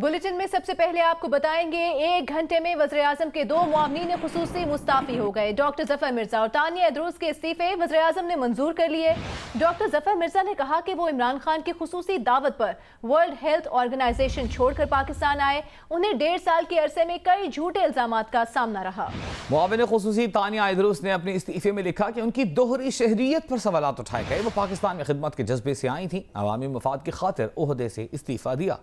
Bulletin में सबसे पहले आपको बताएंगे 1 घंटे में वज़ीर-ए-आज़म के 2 मुआवनीन खुसूसी मुस्ताफी हो गए। डॉक्टर जफर मिर्जा और तानिया ऐदरूस के इस्तीफे वज़ीर-ए-आज़म ने मंजूर कर लिए। डॉक्टर जफर मिर्जा ने कहा कि वो इमरान खान की खुसूसी दावत पर वर्ल्ड हेल्थ ऑर्गेनाइजेशन छोड़कर पाकिस्तान आए। उन्हें 1.5 साल के अरसे में कई झूठे इल्जामात का सामना रहा। मुआविन खुसूसी तानिया ऐदरूस ने अपने इस्तीफे में लिखा कि उनकी दोहरी शहरियत पर सवालात उठाए गए। वो पाकिस्तान में खिदमत के जज्बे से आई थी, अवामी मफाद की खातिर ओहदे से इस्तीफा दिया।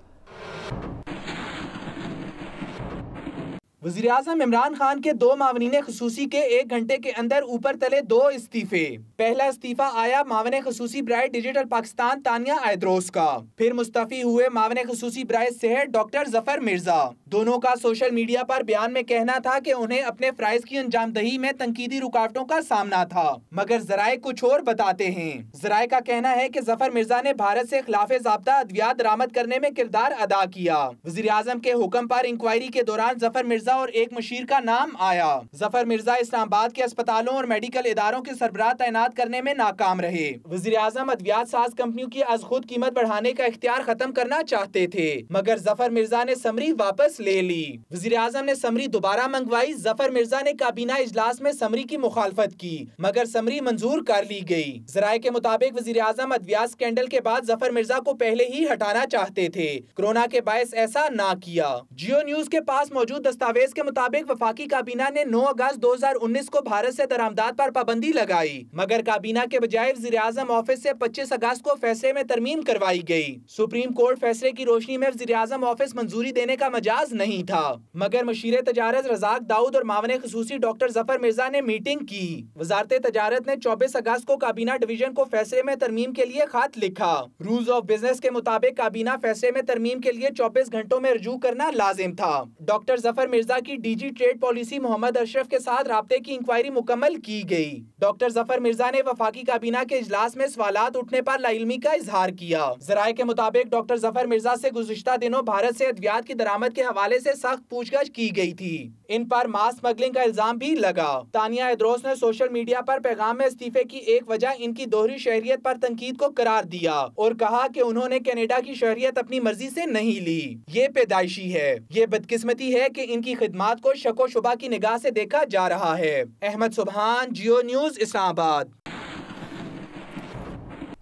वज़ीर-ए-आज़म इमरान खान के 2 मावनीन खुसूसी के 1 घंटे के अंदर ऊपर तले 2 इस्तीफे। पहला इस्तीफा आया मावने खुसूसी ब्राय डिजिटल पाकिस्तान तानिया ऐदरूस का। फिर मुस्तफी हुए मावने खुसूसी ब्राय सेहत डॉक्टर जफर मिर्जा। दोनों का सोशल मीडिया पर बयान में कहना था कि उन्हें अपने फ्राइज की अंजामदही में तनकीदी रुकावटों का सामना था, मगर जराए कुछ और बताते हैं। जराए का कहना है कि जफर मिर्जा ने भारत से खिलाफे ज़ाब्ता अद्वियात बरामद करने में किरदार अदा किया। वज़ीर-ए-आज़म के हुक्म पर इंक्वायरी के दौरान जफर मिर्जा और एक मुशीर का नाम आया। जफर मिर्जा इस्लामाबाद के अस्पतालों और मेडिकल इदारों के सरबराह तैनात करने में नाकाम रहे। वज़ीर-ए-आज़म अद्वियात साज कंपनियों की आज खुद कीमत बढ़ाने का इख्तियार खत्म करना चाहते थे, मगर जफर मिर्जा ने समरी वापस ले ली। वज़ीर-ए-आज़म ने समरी दोबारा मंगवाई। जफर मिर्जा ने काबीना इजलास में समरी की मुखालफत की, मगर समरी मंजूर कर ली गई। जराये के मुताबिक वज़ीर-ए-आज़म अद्वियात स्कैंडल के बाद जफर मिर्जा को पहले ही हटाना चाहते थे, कोरोना के बायस ऐसा ना किया। जियो न्यूज के पास मौजूद दस्तावेज के मुताबिक वफाकी काबीना ने 9 अगस्त 2019 को भारत से दरामदात पर पाबंदी लगाई, मगर काबीना के बजाय वज़ीर-ए-आज़म ऑफिस से 25 अगस्त को फैसले में तरमीम करवाई गई। सुप्रीम कोर्ट फैसले की रोशनी में वज़ीर-ए-आज़म ऑफिस मंजूरी देने का मजाज नहीं था, मगर मशीर तजारत रज़ाक दाऊद और मावने खुसूसी डॉक्टर जफर मिर्जा ने मीटिंग की। वजारत तजारत ने 24 अगस्त को काबीना डिवीजन को फैसले में तरमीम के लिए खत लिखा। रूल्स ऑफ बिजनेस के मुताबिक काबीना फैसले में तरमीम के लिए 24 घंटों में रजू करना लाजिम था। डॉक्टर जफर मिर्जा की DG trade policy Mohammad Ashraf के साथ राब्ते की इंक्वायरी मुकम्मल की गई। डॉक्टर जफर मिर्जा ने वफाकी काबीना के इजलास में सवालात उठने पर लाइल्मी का इजहार किया। जराये के मुताबिक डॉक्टर जफर मिर्जा से गुज़िश्ता दिनों भारत से अद्वियात की दरामद के हवाले से सख्त पूछताछ की गई थी। इन पर मास स्मगलिंग का इल्जाम भी लगा। तानिया ऐदरूस ने सोशल मीडिया पर पैगाम में इस्तीफे की एक वजह इनकी दोहरी शहरियत पर तनकीद को करार दिया और कहा कि उन्होंने कनाडा की शहरियत अपनी मर्जी से नहीं ली, ये पैदाइशी है। ये बदकिस्मती है कि इनकी खिदमात को शको शुबा की निगाह से देखा जा रहा है। अहमद सुबहान, जियो न्यूज, इस्लामाबाद।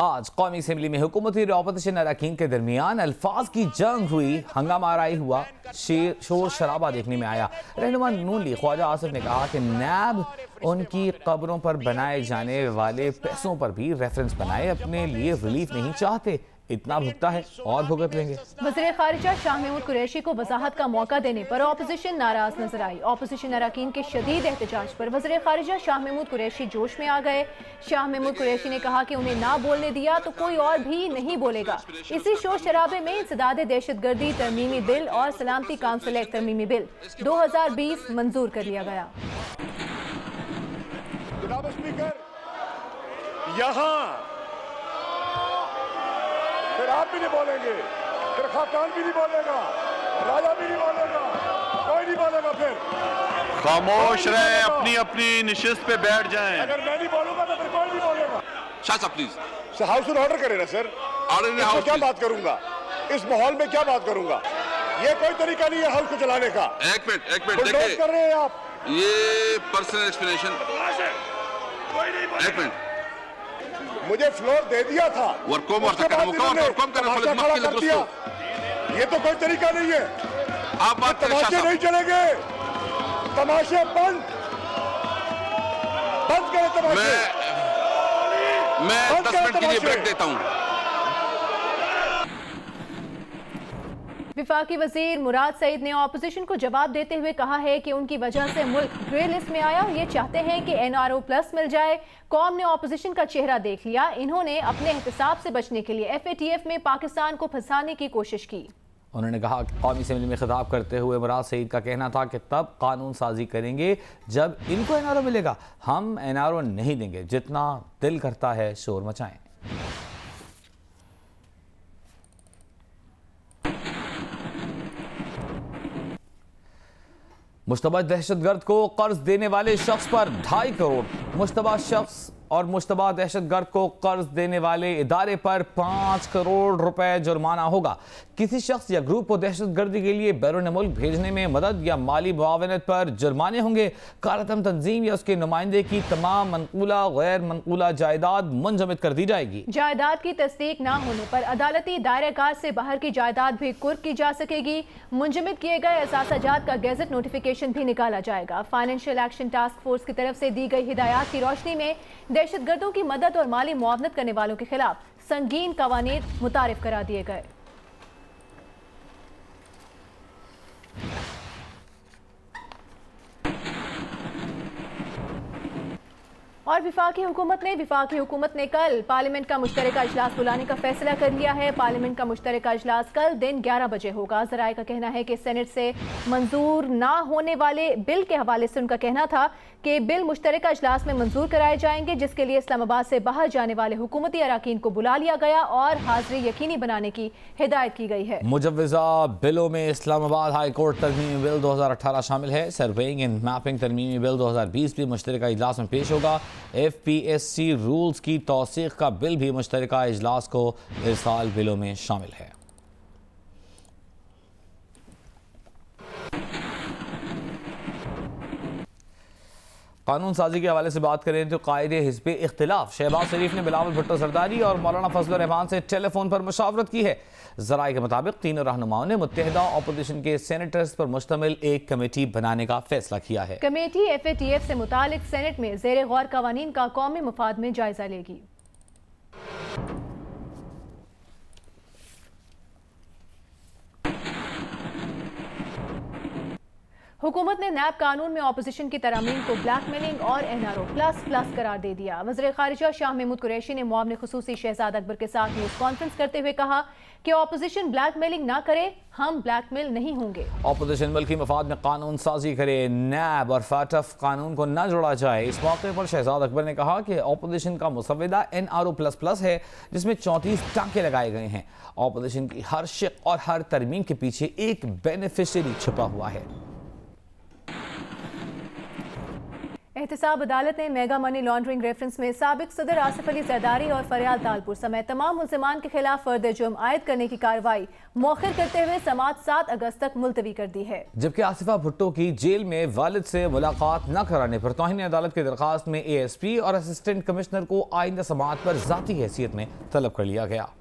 आज कौमी असेंबली में हुकूमती और ऑपोजिशन अरकान के दरमियान अल्फाज की जंग हुई, हंगामा आराई हुआ, शोर शराबा देखने में आया। रहनुमा नून लीग ख्वाजा आसिफ ने कहा कि नैब उनकी कब्रों पर बनाए जाने वाले पैसों पर भी रेफरेंस बनाए, अपने लिए रिलीफ नहीं चाहते, इतना भुगता है और भुगत लेंगे। वज़ीर खारिजा शाह महमूद कुरैशी को वजाहत का मौका देने पर ऑपोजिशन नाराज नजर आई। ऑपोजिशन अरकान के शदीद एहतजाज पर वज़ीर खारिजा शाह महमूद कुरैशी जोश में आ गए। शाह महमूद कुरैशी ने कहा कि उन्हें ना बोलने दिया तो कोई और भी नहीं बोलेगा। इसी शोर शराबे में इंसदाद दहशतगर्दी तरमीमी बिल और सलामती काउंसिल एक्ट तरमीमी बिल 2020 मंजूर कर लिया गया। जनाब स्पीकर, यहाँ फिर आप भी नहीं बोलेंगे, फिर खाकान भी नहीं बोलेगा, राजा भी नहीं बोलेगा, कोई नहीं बोलेगा। फिर खामोश रहे, अपनी अपनी निशिस्त पे बैठ जाएं। अगर मैं नहीं बोलूंगा तो फिर कोई नहीं बोलेगा। शाह साहब प्लीज हाउस ऑर्डर करें ना सर। ऑर्डर हाउस क्या बात करूंगा इस माहौल में, क्या बात करूंगा? ये कोई तरीका नहीं है हाउस को चलाने का। एक मिनट देखिए, कर रहे हैं आप ये पर्सनल एक्सप्लेनेशन। एक मिनट, मुझे फ्लोर दे दिया था, ये तो कोई तरीका नहीं है। आप बात करें, तमाशे नहीं चलेंगे, तमाशे बंद करें तमाशे। मैं 10 मिनट के लिए ब्रेक देता हूं। विफाकी वजीर मुराद सईद ने ऑपोजिशन को जवाब देते हुए कहा है कि उनकी वजह से मुल्क ग्रे लिस्ट में आया और ये चाहते हैं कि NRO प्लस मिल जाए। कौम ने ऑपोजिशन का चेहरा देख लिया। इन्होंने अपने एहतसाब से बचने के लिए FATF में पाकिस्तान को फंसाने की कोशिश की। उन्होंने कहा कि कौमी असेंबली में खिताब करते हुए मुराद सईद का कहना था कि तब कानून साजी करेंगे जब इनको NRO मिलेगा। हम NRO नहीं देंगे, जितना दिल करता है शोर मचाएं। मुश्तबा दहशतगर्द को कर्ज देने वाले शख्स पर 2.5 करोड़, मुश्तबा शख्स और मुश्तबा दहशतगर्द को कर्ज देने वाले इदारे पर 5 करोड़ रुपए जुर्माना होगा। किसी शख्स या ग्रुप को दहशतगर्दी के लिए बैरून मुल्क भेजने में मदद या माली मुआवनत पर जुर्माने होंगे। कारतम तंजीम या उसके नुमाइंदे की तमाम मनकूला गैर मनकूला जायदाद मुंजमद कर दी जाएगी। जायदाद की तस्दीक न होने पर अदालती दायरेकार से बाहर की जायदाद भी कुर्क की जा सकेगी। मुंजमद किए गए असासाजात का गेजेट नोटिफिकेशन भी निकाला जाएगा। फाइनेंशियल एक्शन टास्क फोर्स की तरफ से दी गई हिदायत की रोशनी में दहशतगर्दों की मदद और माली मुआवनत करने वालों के खिलाफ संगीन कवानीन मुतारिफ करा दिए गए। और विफाकी हुकूमत ने कल पार्लियामेंट का मुश्तरका इजलास बुलाने का फैसला कर लिया है। पार्लियामेंट का मुश्तरका इजलास कल दिन 11 बजे होगा। ज़राए का कहना है कि सेनेट से मंजूर ना होने वाले बिल के हवाले से उनका कहना था कि बिल मुश्तरका इजलास में मंजूर कराए जाएंगे, जिसके लिए इस्लामाबाद से बाहर जाने वाले हुकूमती अराकीन को बुला लिया गया और हाजिरी यकीनी बनाने की हिदायत की गई है। मुजव्वज़ा बिलों में इस्लामाबाद हाई कोर्ट तरमीमी बिल 2018 शामिल है। सर्वेइंग एंड मैपिंग तरमीमी बिल 2020 भी मुश्तरका इजलास में पेश होगा। FPSC रूल्स की तौसीक़ का बिल भी मुश्तरका इजलास को इरसाल बिलों में शामिल है। कानून साजी के हवाले से बात करें तो कायदे हिज़्ब इख्तिलाफ शहबाज शरीफ ने बिलावल भुट्टो जरदारी और मौलाना फजलुर रहमान से टेलीफोन पर मुशावरत की है। ज़राए के मुताबिक तीनों रहनुमाओं ने मुत्तहिदा अपोजिशन के सेनेटर्स पर मुश्तमिल एक कमेटी बनाने का फैसला किया है। कमेटी FATF से मुतालिक सेनेट में ज़ेर गौर कवानीन का कौमी मफाद में जायजा लेगी। हुकूमत ने नैब कानून में ऑपोजिशन की तरामीम को ब्लैकमेलिंग और NRO++ करार दे दिया। वज़ीर ख़ारिजा शाह महमूद कुरैशी ने मुआविन खुसूसी शहजाद अकबर के साथ न्यूज़ कॉन्फ्रेंस करते हुए कहा कि ऑपोजिशन ब्लैकमेलिंग ना करे, हम ब्लैकमेल नहीं होंगे। ऑपोजिशन मुल्की मफाद में कानून साजी करे, नैब और फाटफ कानून को न जोड़ा जाए। इस मौके पर शहजाद अकबर ने कहा कि ऑपोजिशन का मुसव्वदा NRO++ है, जिसमें 34 टाँके लगाए गए हैं। ऑपोजिशन की हर शिक और हर तरमीम के पीछे एक बेनिफिशियरी छुपा हुआ है। एहतसाब अदालत ने मेगा मनी लॉन्ड्रिंग रेफरेंस में साबिक सदर आसिफ अली जरदारी और फरियाल तालपुर समेत तमाम मुल्ज़िमान के खिलाफ फर्द जुर्म आयद करने की कार्रवाई मौखिर करते हुए समाअत 7 अगस्त तक मुलतवी कर दी है। जबकि आसिफा भुट्टो की जेल में वालिद से मुलाकात न कराने पर तौहीन अदालत की दरखास्त में ASP और असिस्टेंट कमिश्नर को आइंदा समाअत पर ज़ाती हैसियत में तलब कर लिया गया।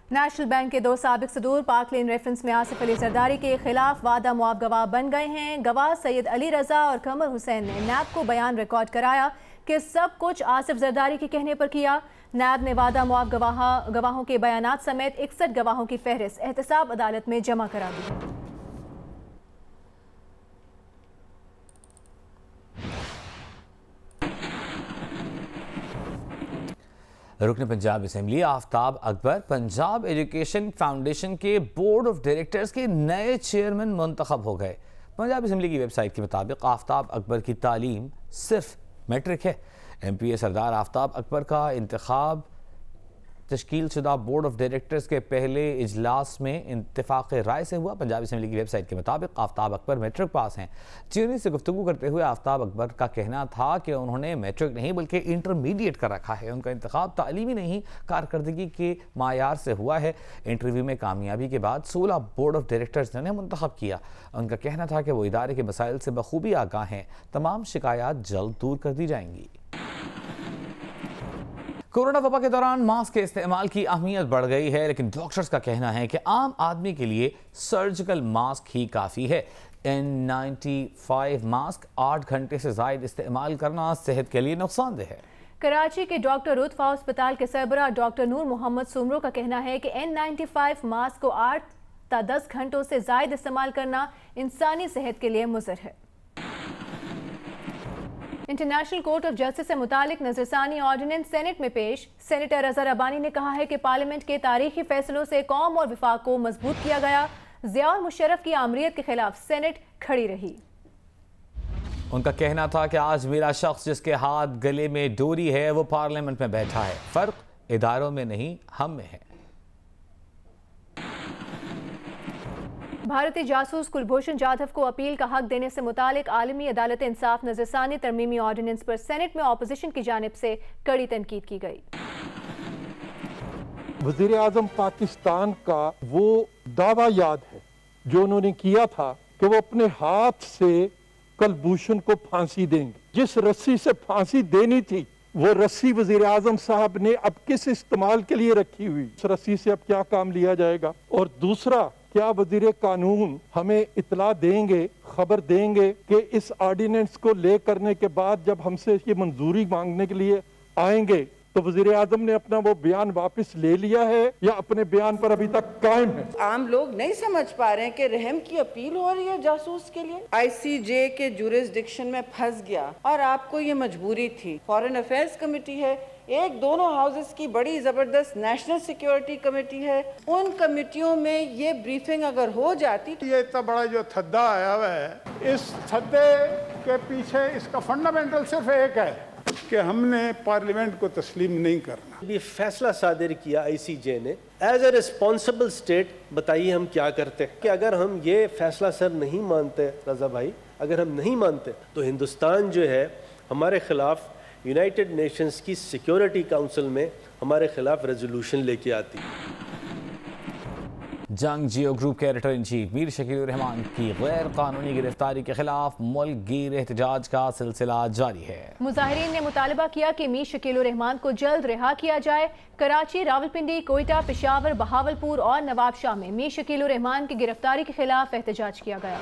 नेशनल बैंक के 2 साबिक सदूर पाक लेन रेफरेंस में आसिफ अली जरदारी के खिलाफ वादा मुआब गवाह बन गए हैं। गवाह सैयद अली रजा और कमर हुसैन ने नैब को बयान रिकॉर्ड कराया कि सब कुछ आसिफ जरदारी के कहने पर किया। नैब ने वादा मुआब गवाहों के बयानात समेत 61 गवाहों की फहरिस्त एहतसाब अदालत में जमा करा दी है। रुकन Punjab assembly Aftab Akbar Punjab education foundation के बोर्ड ऑफ डायरेक्टर्स के नए चेयरमैन मुंतखब हो गए। पंजाब असेंबली की वेबसाइट के मुताबिक आफ्ताब अकबर की तालीम सिर्फ मैट्रिक है। MPA सरदार आफ्ताब अकबर का इंतखाब तश्कील शुदा बोर्ड ऑफ डायरेक्टर्स के पहले इजलास में इत्तेफाक राय से हुआ। पंजाब असेंबली की वेबसाइट के मुताबिक आफ्ताब अकबर मैट्रिक पास हैं। चीनी से गुफ्तगू करते हुए आफ्ताब अकबर का कहना था कि उन्होंने मैट्रिक नहीं बल्कि इंटरमीडिएट कर रखा है। उनका इंतखाब तालीमी नहीं कारकर्दगी के मायार से हुआ है। इंटरव्यू में कामयाबी के बाद 16 बोर्ड ऑफ डायरेक्टर्स ने मुंतखब किया। उनका कहना था कि वो इदारे के मसाइल से बखूबी आगाह हैं। तमाम शिकायत जल्द दूर कर दी जाएंगी। कोरोना वबा के दौरान मास्क के इस्तेमाल की अहमियत बढ़ गई है, लेकिन डॉक्टर्स का कहना है कि आम आदमी के लिए सर्जिकल मास्क ही काफ़ी है। N95 मास्क 8 घंटे से ज़ायद इस्तेमाल करना सेहत के लिए नुकसानदेह है। कराची के डॉक्टर रुतफा अस्पताल के सरबराह डॉक्टर नूर मोहम्मद सुमरो का कहना है कि N95 मास्क को 8 ta 10 घंटों से ज़ायद इस्तेमाल करना इंसानी सेहत के लिए मुज़र है। इंटरनेशनल कोर्ट ऑफ जस्टिस से मुतालिक नजरसानी ऑर्डिनेंस सेनेट में पेश। सेनेटर अजहर अबानी ने कहा है कि पार्लियामेंट के तारीखी फैसलों से कौम और विफाक को मजबूत किया गया। ज़िया और मुशर्रफ की आमरीत के खिलाफ सेनेट खड़ी रही। उनका कहना था कि आज मेरा शख्स जिसके हाथ गले में डोरी है वो पार्लियामेंट में बैठा है। फर्क इदारों में नहीं, हम में है। भारतीय जासूस कुलभूषण जाधव को अपील का हक देने से मुतालिक आलमी अदालत इंसाफ नजरसानी तरमीमी ऑर्डिनेंस पर सेनेट में ऑपोजिशन की जानिब से कड़ी तनकीद की गई। वज़ीर आज़म पाकिस्तान का वो दावा याद है जो उन्होंने किया था कि वो अपने हाथ से कुलभूषण को फांसी देंगे। जिस रस्सी से फांसी देनी थी वो रस्सी वज़ीर आज़म साहब ने अब किस इस्तेमाल के लिए रखी हुई, उस रस्सी से अब क्या काम लिया जाएगा। और दूसरा, क्या वज़ीर कानून हमें इतला देंगे, खबर देंगे कि इस ऑर्डिनेंस को ले करने के बाद जब हमसे ये मंजूरी मांगने के लिए आएंगे तो वज़ीर आज़म ने अपना वो बयान वापस ले लिया है या अपने बयान पर अभी तक कायम है। आम लोग नहीं समझ पा रहे हैं कि रहम की अपील हो रही है जासूस के लिए। ICJ के जुरिस्डिक्शन में फंस गया और आपको ये मजबूरी थी। फॉरेन अफेयर्स कमेटी है, एक दोनों हाउसेस की बड़ी जबरदस्त नेशनल सिक्योरिटी कमेटी है, उन कमेटियों में ये ब्रीफिंग अगर हो जाती तो ये इतना बड़ा जो थद्दा आया हुआ है, इस थद्दे के पीछे इसका फंडामेंटल सिर्फ एक है कि हमने पार्लियामेंट को तस्लीम नहीं करना। ये फैसला सादिर किया ICJ ने एज ए रिस्पॉन्सिबल स्टेट। बताइए हम क्या करते हैं कि अगर हम ये फैसला सर नहीं मानते, रजा भाई अगर हम नहीं मानते तो हिंदुस्तान जो है हमारे खिलाफ यूनाइटेड नेशंस की सिक्योरिटी काउंसिल में हमारे खिलाफ रेजोल्यूशन लेके आती। जंग जियो ग्रुप के editor in chief Mir Shakeel Rahman की गैर कानूनी गिरफ्तारी के खिलाफ मुल्क गिर एहतजाज का सिलसिला जारी है। मुजाहिरीन ने मुतालबा किया कि मीर शकील रहमान को जल्द रिहा किया जाए। कराची, रावलपिंडी, कोयटा, पेशावर, बहावलपुर और नवाबशाह में मीर शकील रहमान की गिरफ्तारी के खिलाफ एहतजाज किया गया।